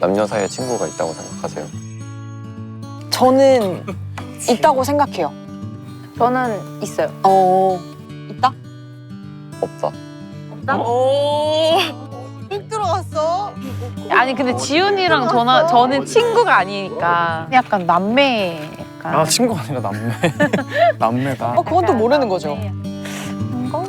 남녀 사이에 친구가 있다고 생각하세요? 저는 있다고 생각해요. 저는 있어요. 있다? 없다. 오, 뚝 들어갔어. 아니 근데 지훈이랑 저는 친구가 아니니까 약간 남매 약간. 아 친구가 아니라 남매. 남매다. 그건 또 모르는 거죠. 이거?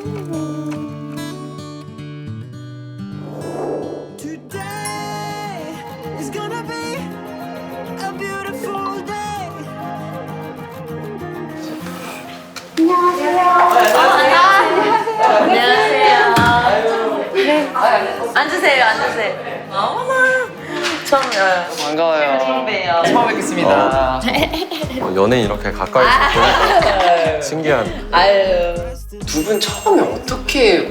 안녕하세요. 네. 앉으세요, 앉으세요. 어머나. 처음이에요. 반가워요. 처음 봬요. 처음 뵙겠습니다. 연예인 이렇게 가까이서 보니까 신기한. 아유. 두 분 처음에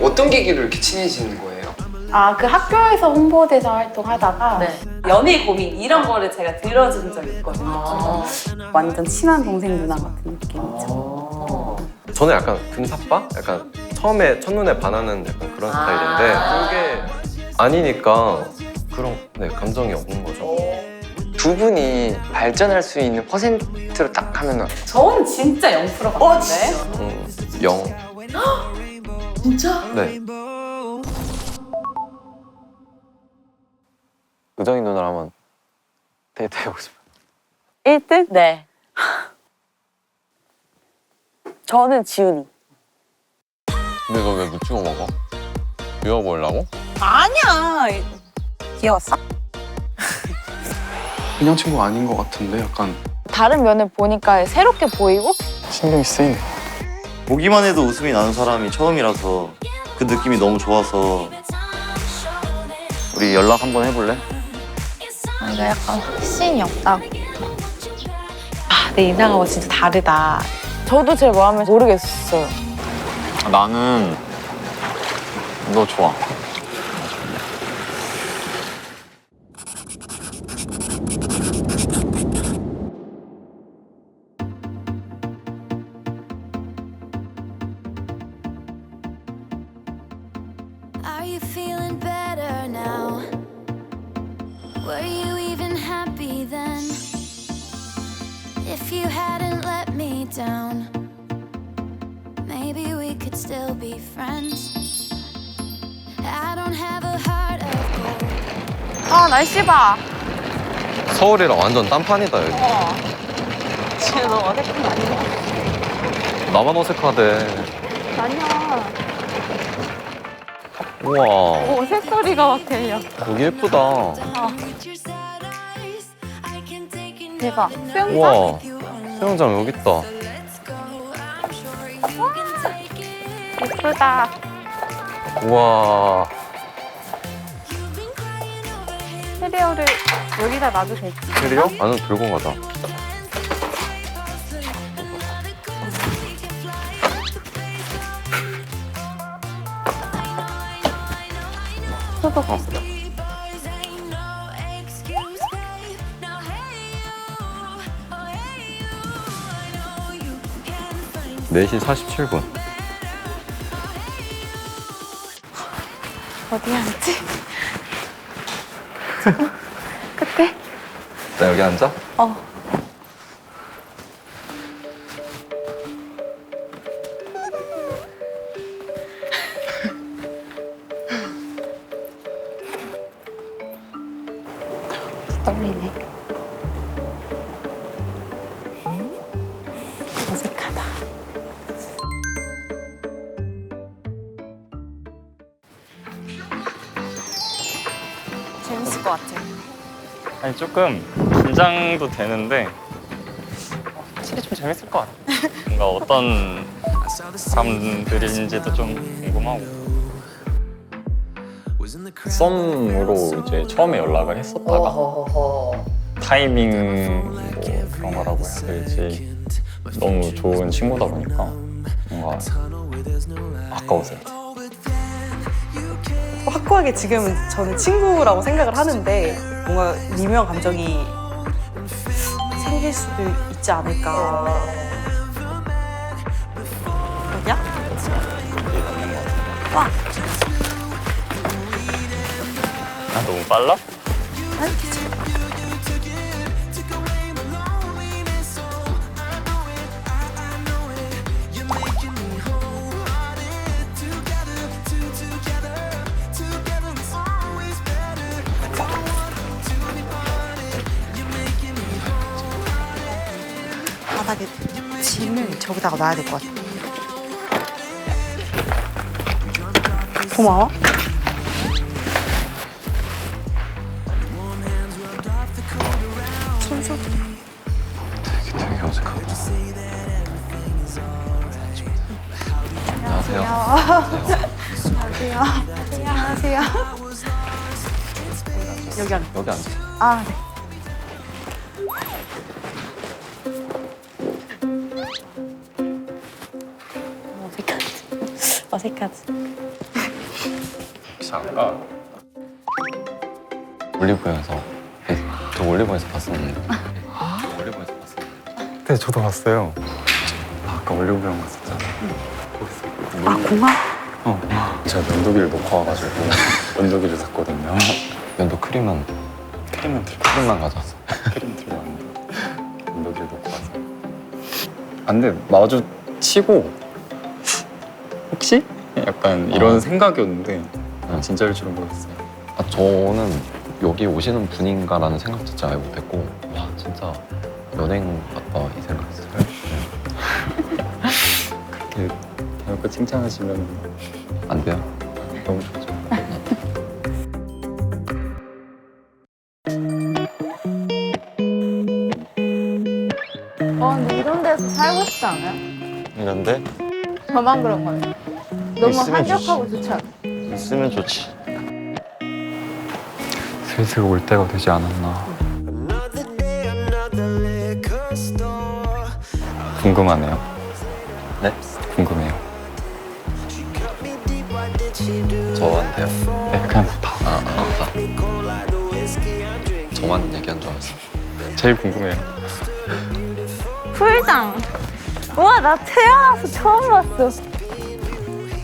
어떤 계기로 이렇게 친해지는 거예요? 아, 그 학교에서 홍보대사 활동하다가 네. 연애 고민 이런 거를 제가 들어준 적이 있거든요. 완전 친한 동생 누나 같은 느낌이죠. 저는 약간 금사빠? 약간 처음에 첫눈에 반하는 약간 그런 스타일인데 그게 아니니까 그런 감정이 없는 거죠. 두 분이 발전할 수 있는 퍼센트로 딱 하면은 저는 진짜 0% 같은데. 0. 진짜? 네. 의정이 누나랑 한번 데이트해보고 싶어요. 1등? 네. 저는 지훈이. 근데 너 왜 무치고 먹어? 미워 보이려고? 아니야. 귀여웠어? 그냥 친구 아닌 것 같은데 약간 다른 면을 보니까 새롭게 보이고 신경이 쓰이네. 보기만 해도 웃음이 나는 사람이 처음이라서 그 느낌이 너무 좋아서 우리 연락 한번 해볼래? 이거 약간 확신이 없다. 내 인상하고 진짜 다르다. 저도 제 마음을 모르겠어요. 나는 너 좋아. Are you feeling better now? Were you even happy then? If you hadn't let me down, maybe we could still be friends. I don't have a heart of gold. 아, 날씨 봐. 서울이랑 완전 딴판이다 여기. 쟤 너무 어색한 거 아니야? 나만 어색하대. 아니야. 우와, 새소리가 막 들려. 여기 예쁘다. 대박. 수영장? 우와, 수영장 여기 있다. 예쁘다. 우와, 캐리어를 여기다 놔도 될지? 캐리어? 안으로 들고 가자. 소독 없어. 4시 47분. 어디 앉지? 끝에? 나 여기 앉아? 어. 떨리네. 어색하다. 재밌을 것 같아. 아니 조금 긴장도 되는데 확실히 좀 재밌을 것 같아. 뭔가 어떤 사람들인지도 좀 궁금하고. 썸으로 이제 처음에 연락을 했었다가 어허허허. 타이밍 뭐 그런 거라고 해야 될지 너무 좋은 친구다 보니까 뭔가 아까워서요. 확고하게 지금 저는 친구라고 생각을 하는데 뭔가 미묘한 감정이 생길 수도 있지 않을까. 그러냐? 와! 아 너무 빨라? 아니, 괜찮아. 바닥에 짐을 저기다가 놔야 될 것 같아. 고마워. 손 되게 어색하다. 안녕하세요. 안녕하세요. 여기 앉아. 여기 앉으세요. 아, 네. 어색하지. 아까 올리브영에서 저 올리브영에서 봤었는데 올리브영에서 봤었는데 네, 저도 봤어요. 아까 올리브영 갔었잖아요. 아, 공항? 제가 면도기를 놓고 와가지고 면도기를 샀거든요. 면도 크림은 크림만 가져왔어. 크림 들고 왔는데 면도기를 놓고 와서 근데 마주치고 혹시? 약간 이런 생각이었는데 진짜일 줄은 몰랐어요. 아, 저는 여기 오시는 분인가라는 생각 자체 아예 못했고 와 진짜 연예인 같다 이 생각했어요. 그렇게 대놓고 칭찬하시면 안 돼요? 너무 좋죠. 근데 이런 데서 살고 싶지 않아요? 이런데 저만 그런 거예요. 너무 있으면 한적하고 좋지 않아요? 있으면 좋지. 슬슬 올 때가 되지 않았나. 궁금하네요. 네? 궁금해요. 저한테요? 네, 그냥 다 저만 얘기한 줄 알았어. 제일 궁금해요. 풀장. 우와, 나 태어나서 처음 봤어.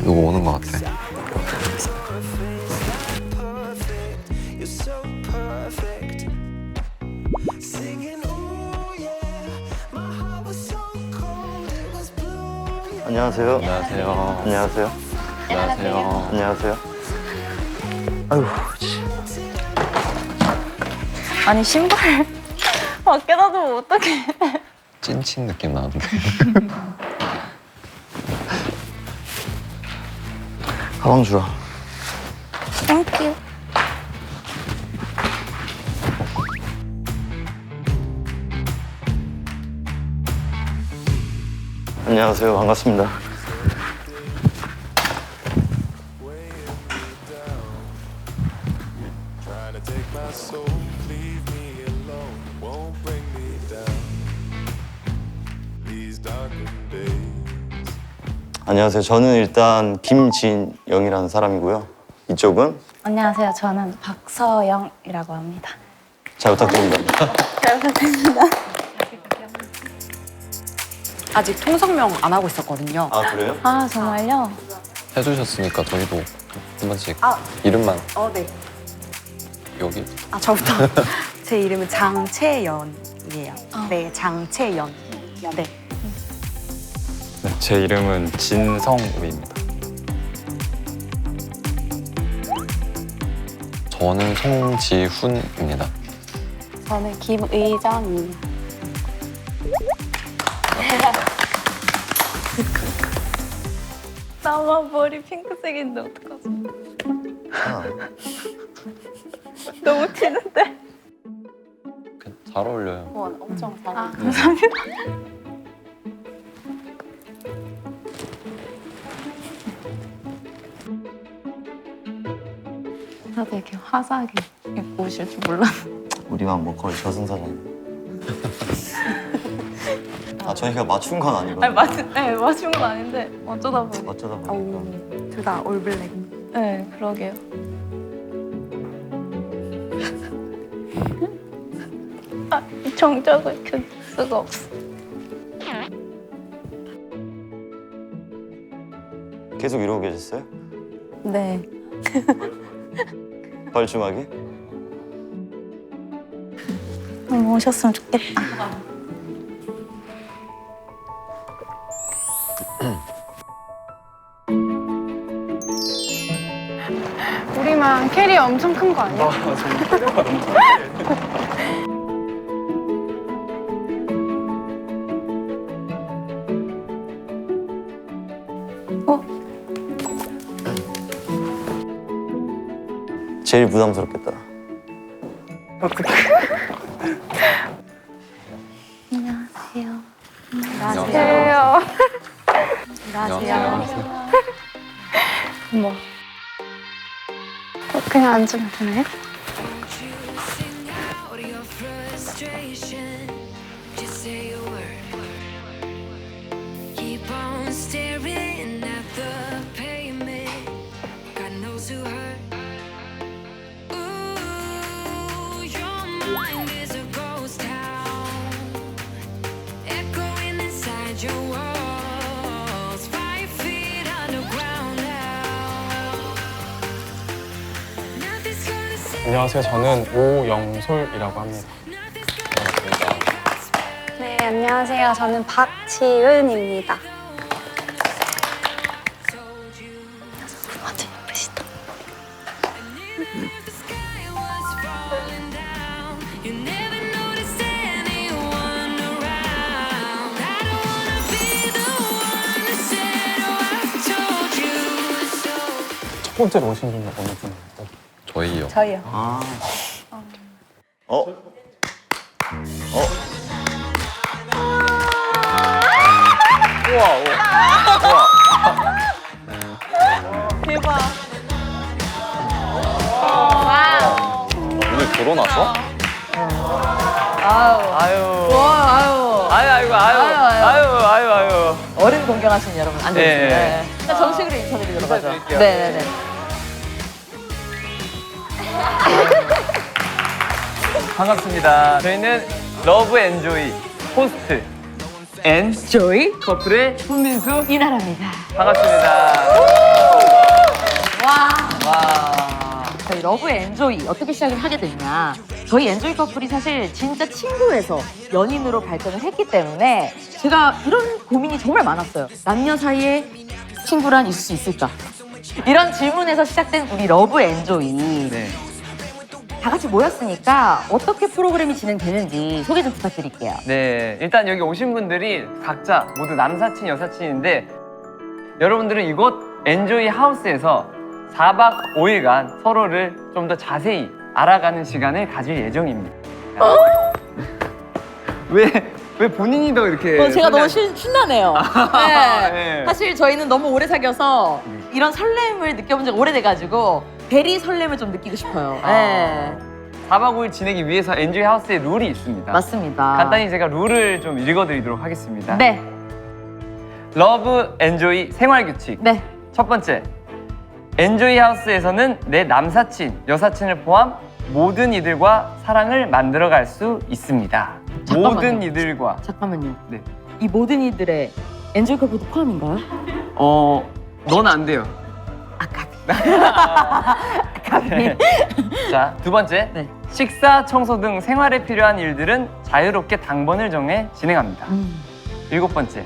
누구 오는 것 같아. 안녕하세요. 안녕하세요. 안녕하세요. 안녕하세요. 안녕하세요. 아유, 아니, 신발 밖에다 두면 어떡해. 찐친 느낌 나는데. 가방 주라. 땡큐. 안녕하세요. 반갑습니다. 안녕하세요. 저는 일단 김진영이라는 사람이고요. 이쪽은 안녕하세요. 저는 박서영이라고 합니다. 잘 부탁드립니다. 잘 부탁드립니다. 아직 통성명 안 하고 있었거든요. 아, 그래요? 아, 정말요? 해주셨으니까 저희도 한 번씩 아. 이름만 네. 여기 아, 저부터. 제 이름은 장채연이에요. 네, 장채연. 네. 네, 제 이름은 진성우입니다. 저는 송지훈입니다. 저는 김의정이에요. 나만 머리 핑크색인데 어떡하지? 아, 너무 튀는데? 잘 어울려요. 와, 엄청 잘. 아, 감사합니다. 다들 이렇게 화사하게 입고 오실 줄 몰랐는데. 우리만 뭐 거의 저승사자네. 아, 저희가 맞춘 건 아니거든요. 아니, 맞춘 건 아닌데 어쩌다 보니. 어쩌다 보니까. 둘 다 올블랙. 네, 그러게요. 아, 이 정적을 켤 수가 없어. 계속 이러고 계셨어요? 네. 벌춤하게? 오셨으면 좋겠다. 우리만 캐리어 엄청 큰 거 아니야? 제일 부담스럽겠다. 안녕하세요. 안녕하세요. 안녕하세요. 어머. 그냥 앉으면 되나요? Keep on staring at the pavement. God knows who hurt. Ooh, your mind is a ghost town, echoing inside your walls. 5 feet underground now. Nothing's gonna save. 안녕하세요. 저는 오영솔이라고 합니다. 네, 안녕하세요. 저는 박지은입니다. 완전 예쁘시다. You never noticed anyone around. I don't wanna be the one that said, oh, I told you so. 첫 번째로 오신 분이 어느 분이에요? 저희요. 저희요. 어? 대박. 오늘 결혼하셔? 아유. 어른 동경하시는 여러분 앉아주세요. 네. 정식으로 인사드리도록 하죠. 네네네. 반갑습니다. 저희는 러브 엔조이 호스트 엔조이 커플의 손민수 이나라입니다. 반갑습니다. 저희 러브 엔조이 어떻게 시작을 하게 됐냐. 저희 엔조이 커플이 사실 진짜 친구에서 연인으로 발전을 했기 때문에 제가 이런 고민이 정말 많았어요. 남녀 사이에 친구란 있을 수 있을까? 이런 질문에서 시작된 우리 러브 엔조이. 네. 다 같이 모였으니까 어떻게 프로그램이 진행되는지 소개 좀 부탁드릴게요. 네, 일단 여기 오신 분들이 각자 모두 남사친, 여사친인데 여러분들은 이곳 엔조이 하우스에서 4박 5일간 서로를 좀 더 자세히 알아가는 시간을 가질 예정입니다. 왜 본인이 더 이렇게 제가 너무 설레- 신나네요. 네. 사실 저희는 너무 오래 사귀어서 이런 설렘을 느껴본 지가 오래돼가지고 대리 설렘을 좀 느끼고 싶어요. 네. 4박 5일 지내기 위해서 엔조이 하우스에 룰이 있습니다. 맞습니다. 간단히 제가 룰을 좀 읽어드리도록 하겠습니다. 네. 러브 엔조이 생활 규칙. 네. 첫 번째, 엔조이 하우스에서는 내 남사친, 여사친을 포함 모든 이들과 사랑을 만들어갈 수 있습니다. 잠깐만요. 모든 이들과. 잠깐만요. 네. 이 모든 이들의 엔조이 커플도 포함인가요? 넌 안 돼요. 아깝이. 자, 두 번째, 네. 식사, 청소 등 생활에 필요한 일들은 자유롭게 당번을 정해 진행합니다. 일곱 번째,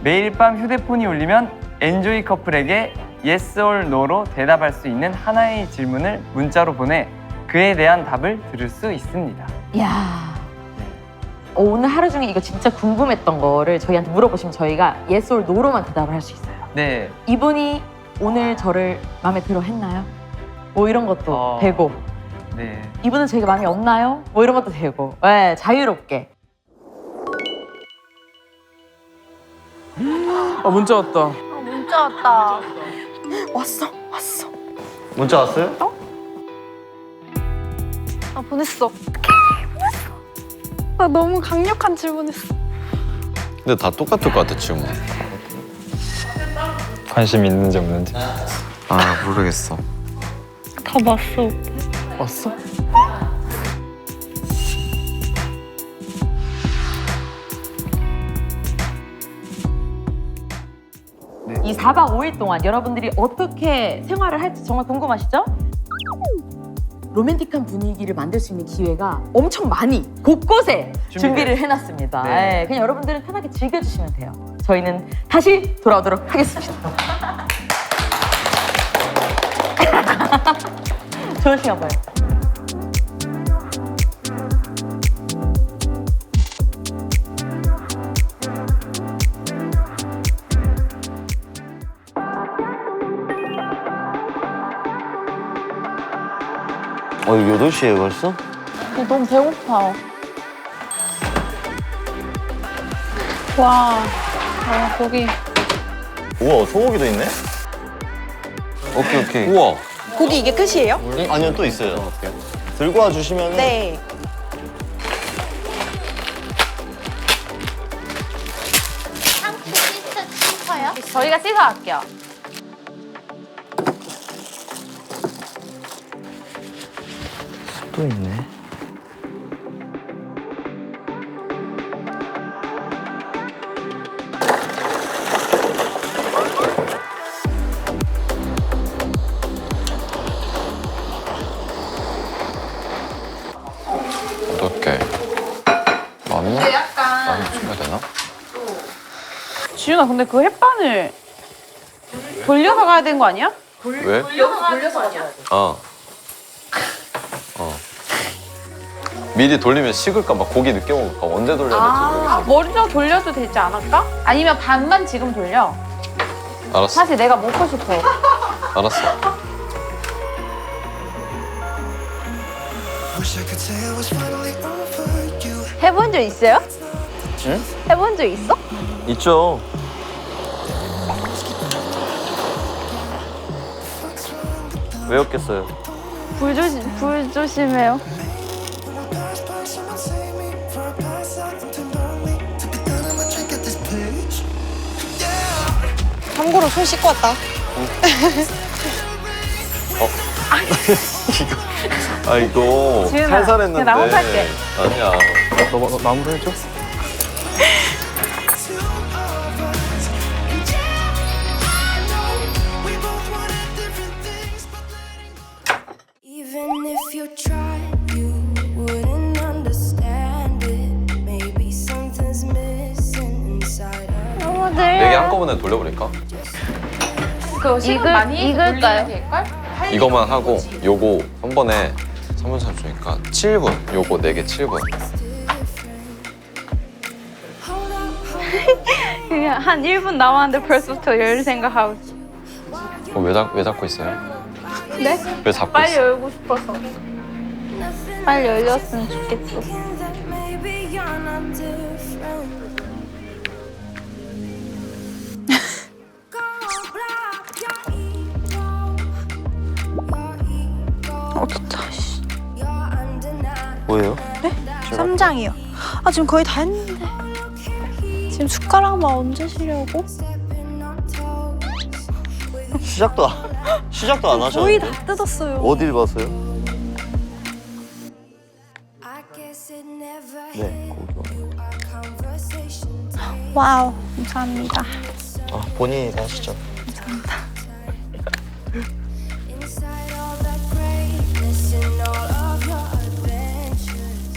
매일 밤 휴대폰이 울리면 엔조이 커플에게 yes or no로 대답할 수 있는 하나의 질문을 문자로 보내 그에 대한 답을 들을 수 있습니다. 이야. 오늘 하루 중에 이거 진짜 궁금했던 거를 저희한테 물어보시면 저희가 yes or no로만 대답을 할 수 있어요. 네, 이분이 오늘 저를 마음에 들어 했나요? 뭐 이런 것도 되고 네. 이분은 저희가 마음에 없나요? 뭐 이런 것도 되고 네, 자유롭게. 문자 왔다. 문자 왔다. 왔어. 문자 왔어요? 아, 보냈어. 보냈어. 아, 너무 강력한 질문했어. 근데 다 똑같을 것 같아 지금. 관심 있는지 없는지. 아 모르겠어. 다 봤어. 왔어? 이 4박 5일 동안 여러분들이 어떻게 생활을 할지 정말 궁금하시죠? 로맨틱한 분위기를 만들 수 있는 기회가 엄청 많이 곳곳에 준비를 해놨습니다. 네. 네, 그냥 여러분들은 편하게 즐겨주시면 돼요. 저희는 다시 돌아오도록 하겠습니다. 좋은 시간 봐요. 이거 8시에 벌써? 너무 배고파. 와, 고기. 우와, 소고기도 있네? 오케이. 우와. 고기 이게 끝이에요? 아니요, 또 있어요. 들고 와 주시면 네. 저희가 씻어갈게요. 또 있네. 어떡해. 맞나? 많이 줘야 되나? 지윤아, 근데 그 햇반을 돌려서 가야 되는 거 아니야? 왜? 돌려서 가야 돼. 미리 돌리면 식을까 봐 고기 늦게 먹을까 언제 돌려야 될지 모르겠어. 머리도 돌려도 되지 않을까? 아니면 반만 지금 돌려. 알았어. 사실 내가 먹고 싶어. 알았어. 해본 적 있어요? 응? 해본 적 있어? 있죠. 왜였겠어요? 불 조심해요. 참고로 손 씻고 왔다. 이거 지은아, 살살했는데. 나 혼날게. 아니야. 너 마무리해줘. Even if you tried, you wouldn't understand it. Maybe something's missing inside of you. 네 개 한꺼번에 돌려버릴까? 익을까요? 이거만 하고 요거 한 번에 3분 30초니까 7분. 요거 4개 7분. 그냥 한 1분 남았는데 벌써부터 열 생각하고 있어. 왜 잡고 있어요? 네? 왜 잡고 빨리 있어? 열고 싶어서. 빨리 열렸으면 좋겠어. that maybe you're not different. 좋다. 뭐예요? 쌈장이요. 지금 거의 다 했는데. 지금 숟가락만 언제 쉬려고? 시작도 안 거의 하셨는데? 다 뜯었어요. 어딜 봐서요? I guess it never 네, 고기. 와우, 감사합니다. 본인이 다 하시죠. inside all that greatness and all of your adventures.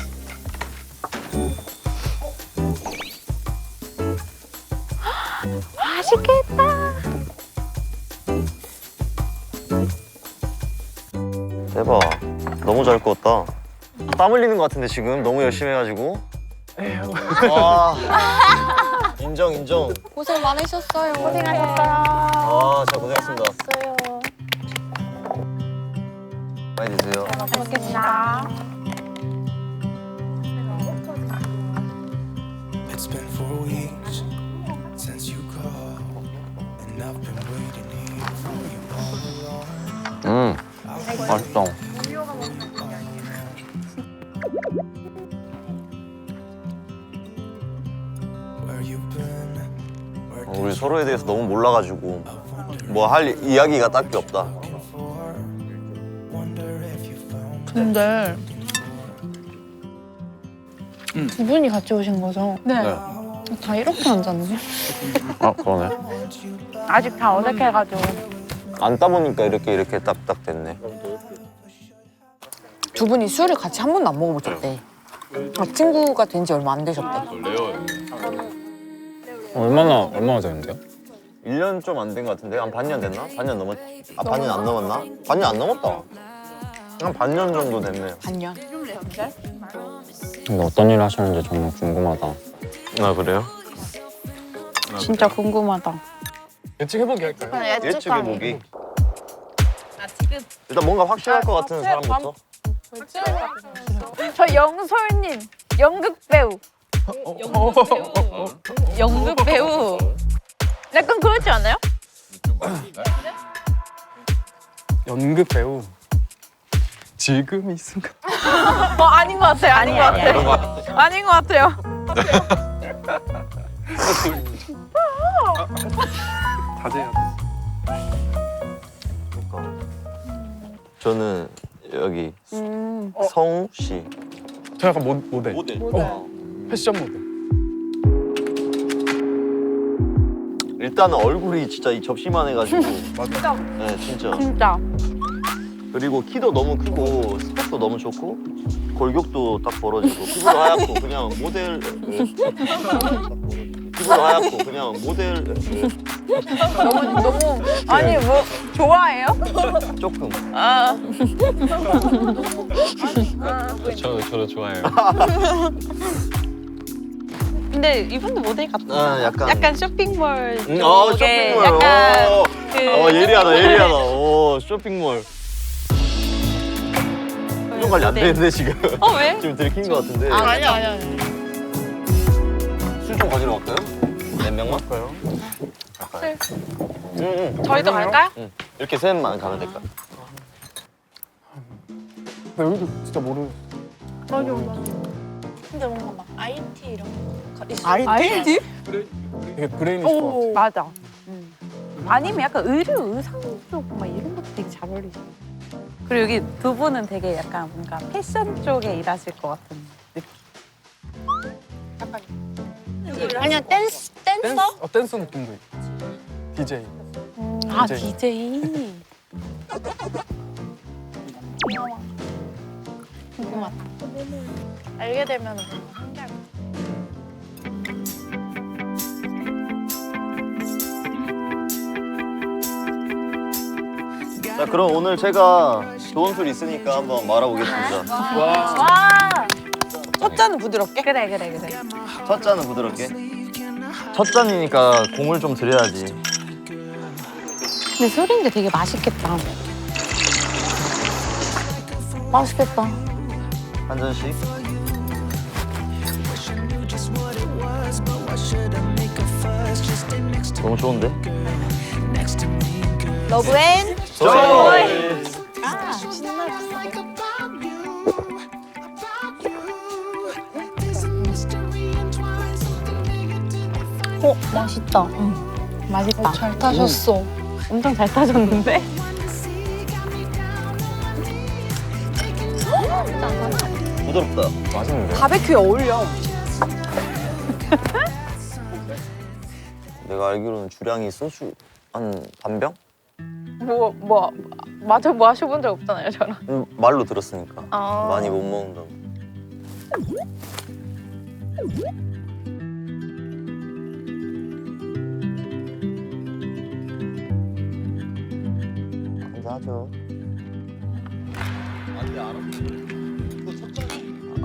맛있겠다. 대박. 너무 잘 구웠다. 땀 흘리는 것 같은데 지금 너무 열심히 해가지고. 와. 인정. 고생 많으셨어요. 고생하셨어요. 진짜 고생했습니다. 많이 드세요. 잘 먹겠습니다. It's been 4 weeks since you called, and I've been waiting here for you all along. 맛있다. Where you been? Where 우리 서로에 대해서 너무 몰라가지고 뭐 할 이야기가 딱히 없다. wonder if you found 근데 두 분이 같이 오신 거죠? 네. 다 이렇게 앉았네. 그러네. 아직 다 어색해가지고. 앉다 보니까 이렇게 딱딱 됐네. 두 분이 술을 같이 한 번도 안 먹어보셨대. 친구가 된 지 얼마 안 되셨대. 얼마나 되는데요? 1년 좀 안 된 것 같은데? 한 반년 됐나? 반년 넘었... 반년 안 넘었나? 반년 안 넘었다. 한 반년 정도 됐네요. 반년. 근데 어떤 일 하시는지 정말 궁금하다. 그래요? 진짜 궁금하다. 예측해보기 할까요? 예측해보기. 일단 뭔가 확실할 것 같은 사람부터. 저 영솔님 연극 배우. 연극 배우. 약간 그렇지 않아요? 연극 배우. 지금 이 순간. 아닌 것 같아요. 아닌 것 같아요. 아닌 것 같아요. 자제해야 돼. 저는 여기 성우 씨. 저 약간 모델. 패션 모델. 일단은 얼굴이 진짜 이 접시만 해가지고. 맞아. 네, 진짜. 진짜. 그리고 키도 너무 크고 스펙도 너무 좋고 골격도 딱 벌어지고 피부도 하얗고 그냥 모델. 피부도 하얗고 그냥 모델. 너무 아니 뭐 좋아해요? 조금. 아. 저도 좋아해요. 근데 이분도 모델 같다. 아, 약간 쇼핑몰 쪽에 쇼핑몰. 약간 그 예리하다. 쇼핑몰. 표정 관리 안 되는데 지금. 왜? 지금 들킨 것 같은데. 아니야. 술 좀 가지러 갈까요? 몇 명만? 갈까요? 저희도 갈까요? 응. 이렇게 셋만 가면 될까? 나 여기도 진짜 모르. 근데 뭔가 막 IT 이런 거 있어. IT? 되게 브레인이실 것 같아. 맞아. 아니면 약간 의류, 의상 쪽 막 이런 것도 되게 잘 어울리죠. 그리고 여기 두 분은 되게 약간 뭔가 패션 쪽에 일하실 것 같은 느낌. 아니야 댄서? 댄스 느낌도 있고. DJ. 아 DJ. 궁금하다. 알게 되면 신기할 것 자, 그럼 오늘 제가 좋은 술 있으니까 한번 말아보겠습니다. 와. 첫 잔은 부드럽게? 그래. 첫 잔은 부드럽게. 첫 잔이니까 공을 좀 드려야지. 근데 술인데 되게 맛있겠다. 맛있겠다. 한 잔씩. 너무 좋은데? 러브앤 조이! 아 신났어. 맛있다. 맛있다. 잘 타셨어. 엄청 잘 타셨는데? 부드럽다. 맛있는데? 바베큐에 어울려. 내가 알기로는 주량이 소주 한 반병? 마저 마셔본 적 없잖아요, 저랑. 말로 들었으니까. 아. 많이 못 먹는다고. 한잔하죠.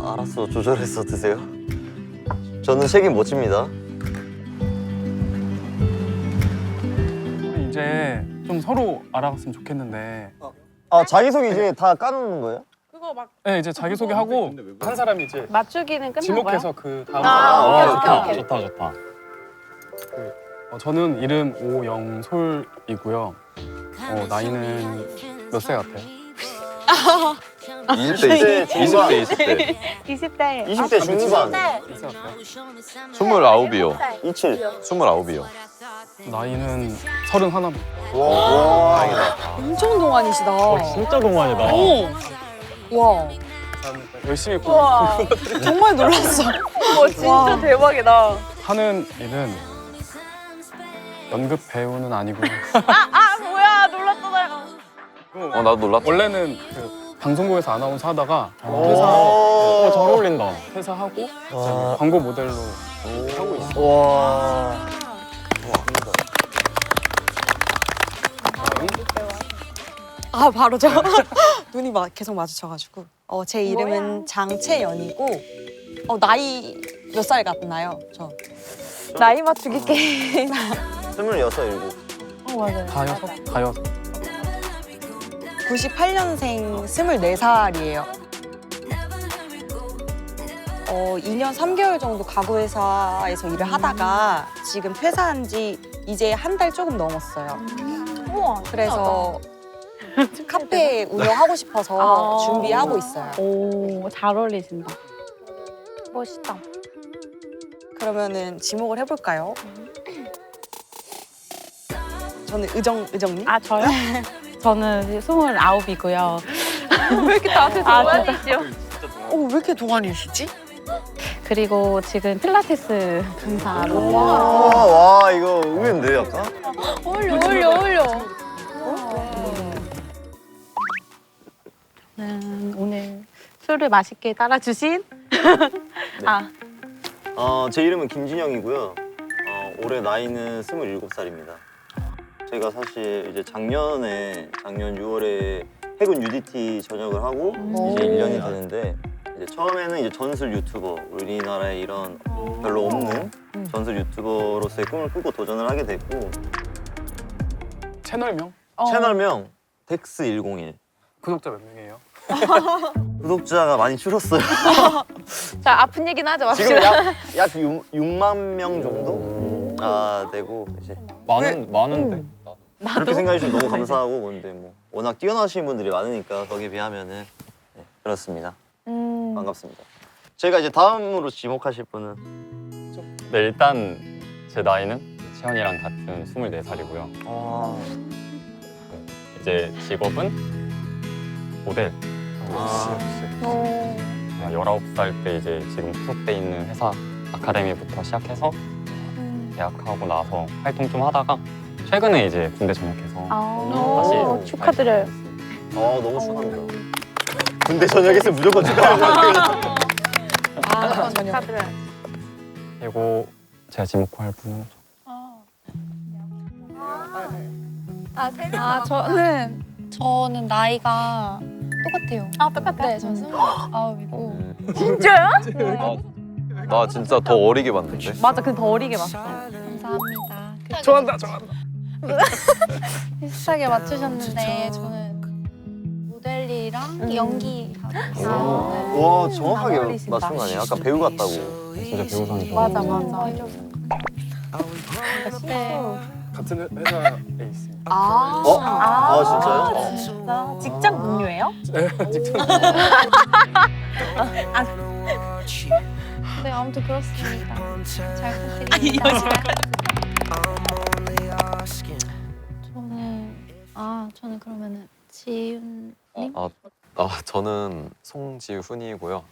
알았어, 조절해서 드세요. 저는 책임 못 집니다. 우리 이제 좀 서로 알아갔으면 좋겠는데. 아, 자기소개 이제 다 까놓는 거예요? 그거 막 네, 이제 자기소개하고 한 사람이 이제 맞추기는 끝난 지목해서 그 다음 오케이. 좋다. 저는 이름 오영솔이고요. 나이는 몇 살 같아요? 20대 중반. 20대. 20대. 20대 중반. 몇 살 같아요? 29이요. 27. 29이요. 나이는 31입니다. 와. 엄청 동안이시다. 진짜 동안이다. 와. 열심히 와. 정말 놀랐어. 진짜 대박이다. 하는 일은 연극 배우는 아니고요. 뭐야, 놀랐잖아요. 나도 놀랐다. 원래는 그 방송국에서 아나운서 하다가 오. 잘 어울린다. 퇴사하고 그다음에 광고 모델로 하고 있어요. 와. 아 바로 저 눈이 막 계속 마주쳐가지고 제 이름은 장채연이고 나이 몇 살 같나요? 저 나이 맞추기 게임. 26, 7. 맞아요. 다 여섯. 98년생 24살이에요. 2년 3개월 정도 가구 회사에서 일을 하다가 지금 퇴사한 지 이제 한 달 조금 넘었어요. 우와. 그래서 카페 운영하고 싶어서 준비하고 있어요. 오, 잘 어울리신다. 멋있다. 그러면은 지목을 해볼까요? 저는 의정님? 아, 저요? 저는 29이고요. 왜 이렇게 다들 동안이시죠? 왜 이렇게 동안이시지? 그리고 지금 필라테스 강사로. 와 이거 의외인데 약간? 어울려. 오늘 술을 맛있게 따라주신 제 이름은 김진영이고요. 올해 나이는 27살입니다. 제가 사실 이제 작년 6월에 해군 UDT 전역을 하고 이제 1년이 되는데 이제 처음에는 이제 전술 유튜버, 우리나라에 이런 별로 없는 전술 유튜버로서의 꿈을 꾸고 도전을 하게 됐고 채널명? 채널명 덱스101. 구독자 몇 명이에요? 구독자가 많이 줄었어요. 자, 아픈 얘기는 하지 지금 맙시다. 약 6만 명 정도 되고 이제 많은데. 그렇게 생각해 주시면 너무 감사하고 근데 뭐 워낙 뛰어나신 분들이 많으니까 거기에 비하면은 그렇습니다. 반갑습니다. 제가 이제 다음으로 지목하실 분은 네, 일단 제 나이는 채연이랑 같은 24살이고요. 이제 직업은 모델. 19살 때 이제 지금 소속돼 있는 회사 아카데미부터 시작해서 계약하고 나서 활동 좀 하다가 최근에 이제 군대 전역해서 다시 축하드려요. 너무 축하합니다. 군대 전역했으면 무조건 축하합니다. 축하드려요. 그리고 제가 지목할 분은 저는 나이가 똑같아요. 똑같아. 네, 저는 29이고. 진짜요? 나 진짜 더 어리게 봤는데. 맞아, 근데 더 어리게 봤어. 감사합니다. 좋아한다. 비슷하게 맞추셨는데 저는 모델이랑 연기 하고 있어요. 와 정확하게 어울리신다. 맞춘 거 아니에요? 아까 배우 같다고. 진짜 배우상이죠. 맞아. 네. 같은 회사에 있습니다. 진짜요? 진짜? 직장 동료예요? 네, 아무튼 그렇습니다. 잘 부탁드립니다. 저는 그러면은 지윤님? 저는 송지훈이고요.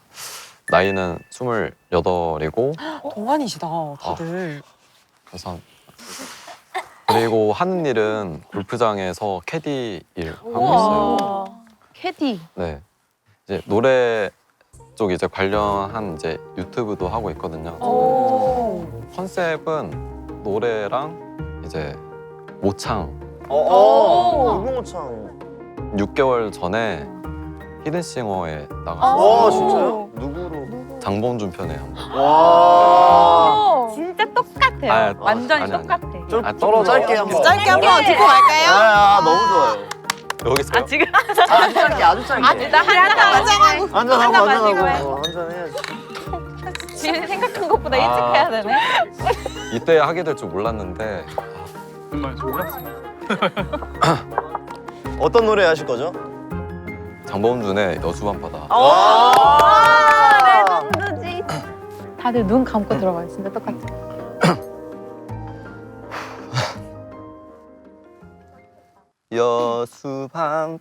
나이는 28이고 동안이시다, 다들. 그래서 그리고 하는 일은 골프장에서 캐디 일 하고 있어요. 캐디. 네, 이제 노래 쪽 이제 관련한 이제 유튜브도 하고 있거든요. 컨셉은 노래랑 이제 모창. 유명호창. 6개월 전에 히든싱어에 나갔어요. 진짜요? 누구로? 장범준 편에 한번. 와. 진짜 똑같아요. 완전히 아니. 똑같아. 떨어져. 짧게 한번. 짧게 한번 듣고 갈까요? 너무 좋아요. 여기서요? 지금 아주 짧게 아주 짧게. 나 한잔하고 한잔하고 한잔 해야지. 지금 생각한 것보다 일찍 해야 되네. 이때 하게 될 줄 몰랐는데 정말 졸랐어요. 어떤 노래 하실 거죠? 장범준의 여수밤바다. 내 눈두지. 다들 눈 감고 들어가요. 진짜 똑같아.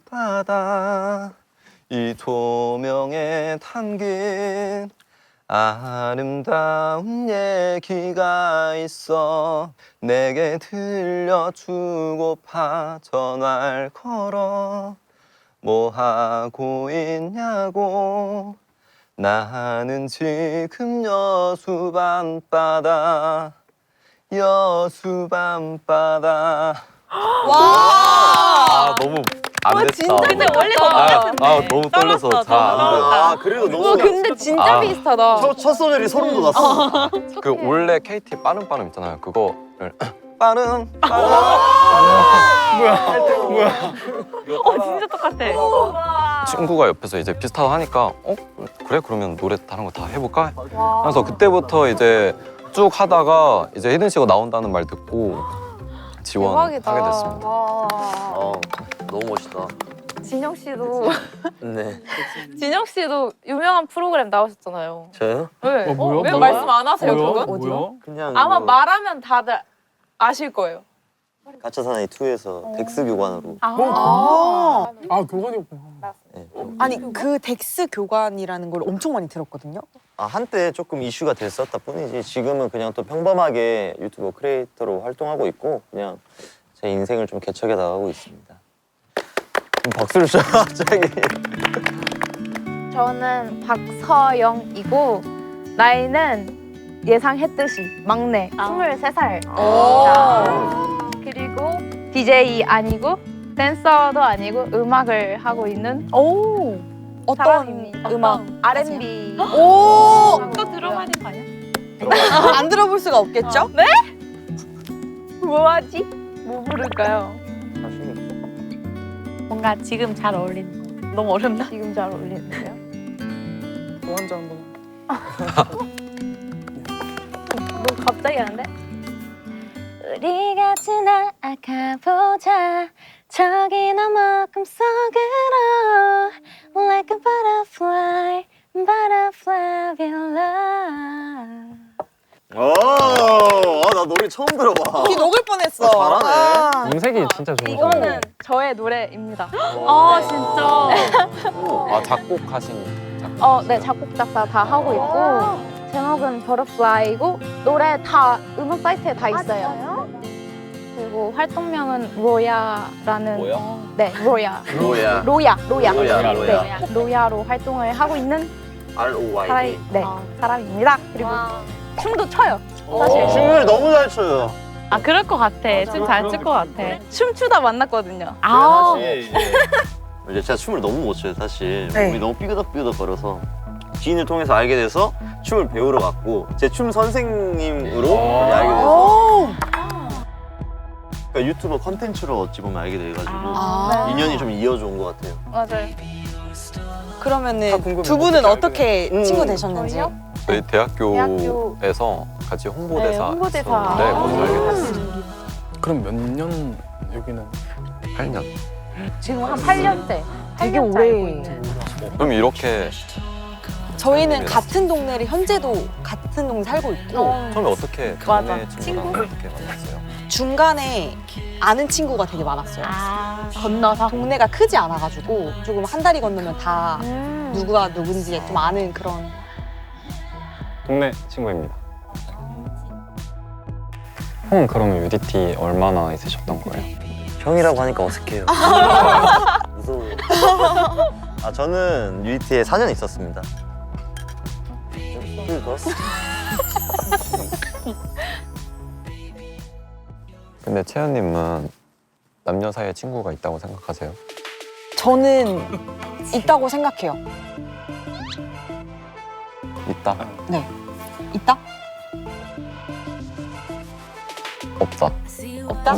여수밤바다 이 조명에 담긴 아름다운 얘기가 있어 내게 들려주고파 전화를 걸어 뭐 하고 있냐고 나는 지금 여수밤바다 여수밤바다 와! 너무 안 됐다. 진짜 근데 원래 더 같은데. 너무 떨려서 잘 안 돼. 그래도 너무 근데 진짜 비슷하다. 첫 소절이 소름 돋았어. 그 원래 KT 빠름빠름 있잖아요. 그거를 빠름 진짜 똑같아. 친구가 옆에서 이제 비슷하다 하니까 그래 그러면 노래 다른 거 다 해볼까? 그래서 그때부터 이제 쭉 하다가 이제 히든 씨가 나온다는 말 듣고 지원하게 됐습니다. 너무 멋있다. 진영 씨도 네. 진영 씨도 유명한 프로그램 나오셨잖아요. 저요? 네. 뭐요? 왜 뭐요? 말씀 안 하세요, 뭐요? 그건? 뭐요? 그냥 아마 뭐 말하면 다들 아실 거예요. 가짜 사나이 2에서 덱스 교관으로. 아, 교관이었구나. 네. 아니 그 덱스 교관이라는 걸 엄청 많이 들었거든요. 한때 조금 이슈가 됐었다 뿐이지 지금은 그냥 또 평범하게 유튜버 크리에이터로 활동하고 있고 그냥 제 인생을 좀 개척해 나가고 있습니다. 박수를 쳐 갑자기. 저는 박서영이고 나이는 예상했듯이 막내 23살. 그리고 DJ 아니고 댄서도 아니고 음악을 하고 있는 어떤 사람입니다. 음악? R&B. 오! 또 들어봐야 되는 거 아니야? 안 들어볼 수가 없겠죠? 네? 뭐하지? 뭐 부를까요? 뭔가 지금 잘 어울리는 거. 너무 어렵나? 지금 잘 어울리는데요? 완전 너무. 뭐 갑자기 하는데? 우리 같이 날아가보자 저기 너머 꿈속으로 Like a butterfly, butterfly will love. 나 노래 처음 들어봐. 귀 녹을 뻔했어. 잘하네. 음색이 진짜 좋으시네요. 이거는 저의 노래입니다. 아 진짜. 작곡하신 네, 작곡 작사 다 하고 있고 제목은 버터플라이고 노래 다 음원 사이트에 다 있어요. 그리고 활동명은 로야라는 네, 로야. 로야. 네, 로야로 활동을 하고 있는 ROY. 사람입니다. 그리고 춤도 춰요. 사실 춤을 너무 잘 춰요. 아 그럴 것 같아. 춤 잘 출 것 같아. 춤추다 만났거든요. 사실 이제 제가 춤을 너무 못 춰요 사실. 네. 몸이 너무 삐그덕삐그덕거려서 지인을 통해서 알게 돼서 춤을 배우러 갔고 제 춤 선생님으로 이제 알게 돼서 그러니까 유튜버 컨텐츠로 어찌 보면 알게 돼가지고 인연이 좀 이어져 온 것 같아요. 맞아요. 그러면은 두 분은 어떻게 친구 되셨는지? 저희 대학교에서 같이 홍보대사 네, 홍보대사. 했었는데 거기서 알게 됐어요. 그럼 몇 년 여기는? 8년. 지금 한 8년째. 되게 오래. 그럼 이렇게 저희는 같은 동네를 현재도 같은 동네 살고 있고 처음에 어떻게 맞아. 동네 친구랑 어떻게 만났어요? 중간에 아는 친구가 되게 많았어요. 건너서. 동네가 크지 않아가지고 조금 한 다리 건너면 다 누구가 누군지 좀 아는 그런. 동네 친구입니다. 형은 그러면 UDT 얼마나 있으셨던 거예요? 형이라고 하니까 어색해요. 무서워. 저는 UDT에 4년 있었습니다. 근데 채연님은 남녀 사이에 친구가 있다고 생각하세요? 저는 있다고 생각해요. 있다? 네. 있다? 없다. 없다?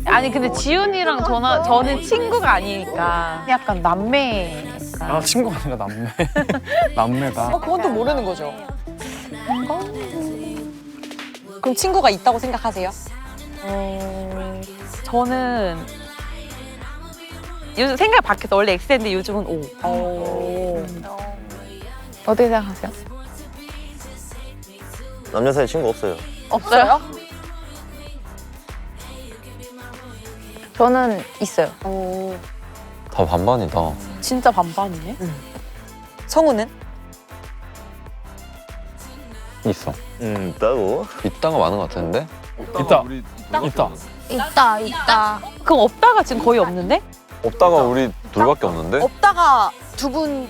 아니 근데 지훈이랑 저는 친구가 아니니까 약간 남매. 친구가 아니라 남매. 남매다. 그건 또 모르는 거죠. 그럼 친구가 있다고 생각하세요? 저는 요즘 생각이 바뀌었어. 원래 X인데 요즘은 O. 어떻게 생각하세요? 남녀 사이에 친구 없어요. 없어요? 저는 있어요. 다 반반이다. 진짜 반반이네. 성우는? 있어. 있다고? 있다가 많은 것 같은데? 있다. 있다. 그럼 없다가 지금 거의 없는데? 없다가 우리 둘밖에 없는데? 없다가 두 분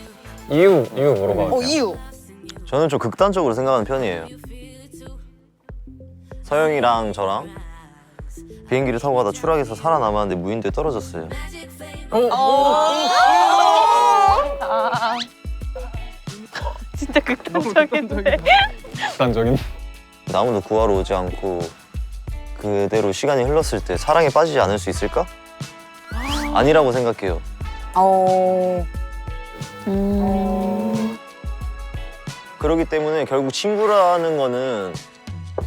이유 물어봐도 돼요? 이유. 저는 좀 극단적으로 생각하는 편이에요. 서영이랑 저랑 비행기를 타고 가다 추락해서 살아남았는데 무인도에 떨어졌어요. 진짜 극단적인데. 극단적인. 아무도 구하러 오지 않고 그대로 시간이 흘렀을 때 사랑에 빠지지 않을 수 있을까? 아니라고 생각해요. 그렇기 때문에 결국 친구라는 거는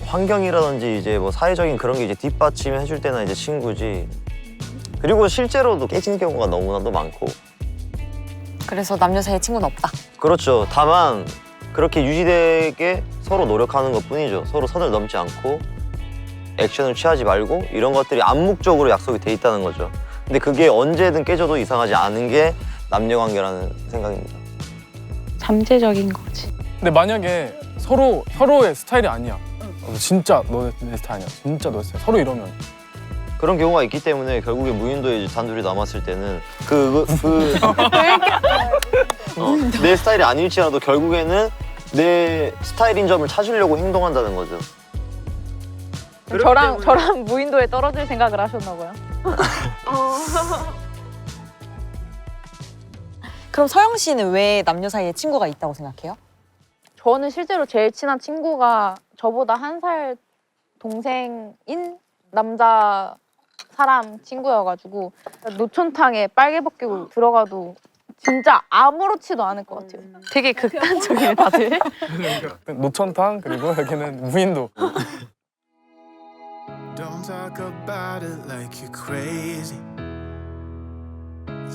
환경이라든지 이제 뭐 사회적인 그런 게 이제 뒷받침해 줄 때나 이제 친구지. 그리고 실제로도 깨지는 경우가 너무나도 많고. 그래서 남녀 사이에 친구는 없다. 그렇죠. 다만 그렇게 유지되게 서로 노력하는 것뿐이죠. 서로 선을 넘지 않고 액션을 취하지 말고 이런 것들이 암묵적으로 약속이 돼 있다는 거죠. 근데 그게 언제든 깨져도 이상하지 않은 게 남녀 관계라는 생각입니다. 잠재적인 거지. 근데 만약에 서로의 스타일이 아니야. 진짜 너 내 스타일 아니야. 진짜 너 스타일. 서로 이러면 그런 경우가 있기 때문에 결국에 무인도에 이제 단둘이 남았을 때는 내 스타일이 아닐지라도 결국에는 내 스타일인 점을 찾으려고 행동한다는 거죠. 저랑 무인도에 떨어질 생각을 하셨나 봐요. 그럼 서영 씨는 왜 남녀 사이에 친구가 있다고 생각해요? 저는 실제로 제일 친한 친구가 저보다 1살 동생인 남자 사람 친구여가지고 노천탕에 빨개 벗기고 들어가도 진짜 아무렇지도 않을 것 같아요. 되게 극단적이네 다들. 노천탕 그리고 여기는 무인도. Don't talk about it like you're crazy.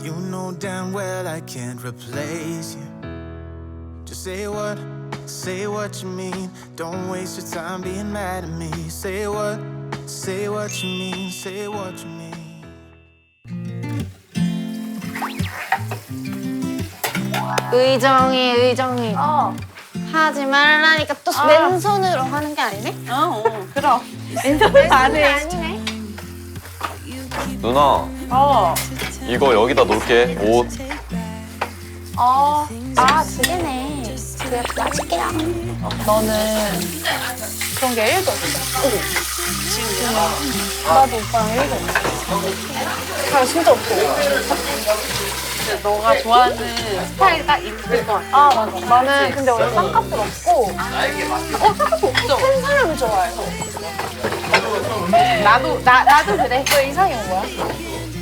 You know damn well I can't replace you. Just say what you mean. Don't waste your time being mad at me. Say what you mean. Say what you mean. 의정이 하지 말라니까 또 맨손으로 하는 게 아니네? 그럼. 왼손은 안 해. 아니네. 누나. 이거 여기다 놓을게. 옷. 두 개네. 그래, 맞을게요. 너는 그런 게 1도 없어. 나도 오빠랑 1도 없어. 아, 진짜 없어. 너가 좋아하는 스타일 딱 있을 것 같아. 아, 맞아. 나는 근데 원래 쌍꺼풀 없고 쌍꺼풀 없죠? 큰 사람을 좋아해. 나도 그래. 너 이상형 뭐야?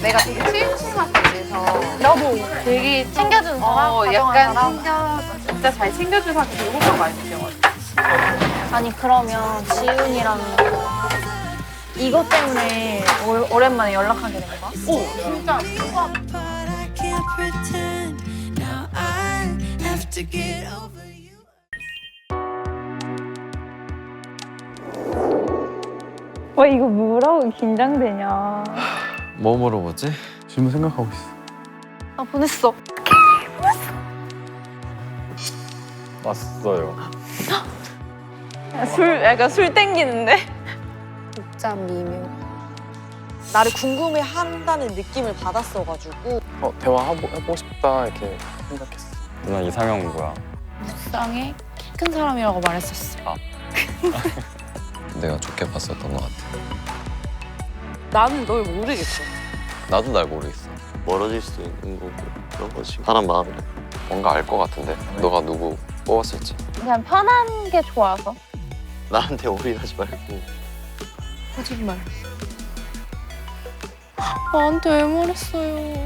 내가 되게 칠칠하게돼서 나도 되게 챙겨주는 사람? 약간 다정한 사람? 진짜 잘 챙겨주는 사람 되게 호감 많이 느껴가지고. 아니 그러면 지훈이랑 이것 때문에 오랜만에 연락하게 된 거야? 진짜. But I can't pretend. Now I have to get over you. 와 이거 뭐라고 긴장되냐. 뭐 물어보지? 질문 생각하고 있어. 아 보냈어. 왔어요. 약간 술 땡기는데? 복잡 미묘. 나를 궁금해한다는 느낌을 받았어가지고 대화해보고 싶다 이렇게 생각했어. 누나 이상형 뭐야? 묵상에 키 큰 사람이라고 말했었어. 내가 좋게 봤었던 것 같아. 나는 널 모르겠어. 나도 날 모르겠어. 멀어질 수도 있는 거고 그런 거지. 사람 마음이라. 뭔가 알 것 같은데. 너가 누구 뽑았을지. 그냥 편한 게 좋아서. 나한테 올인하지 말고. 거짓말. 나한테 왜 말했어요?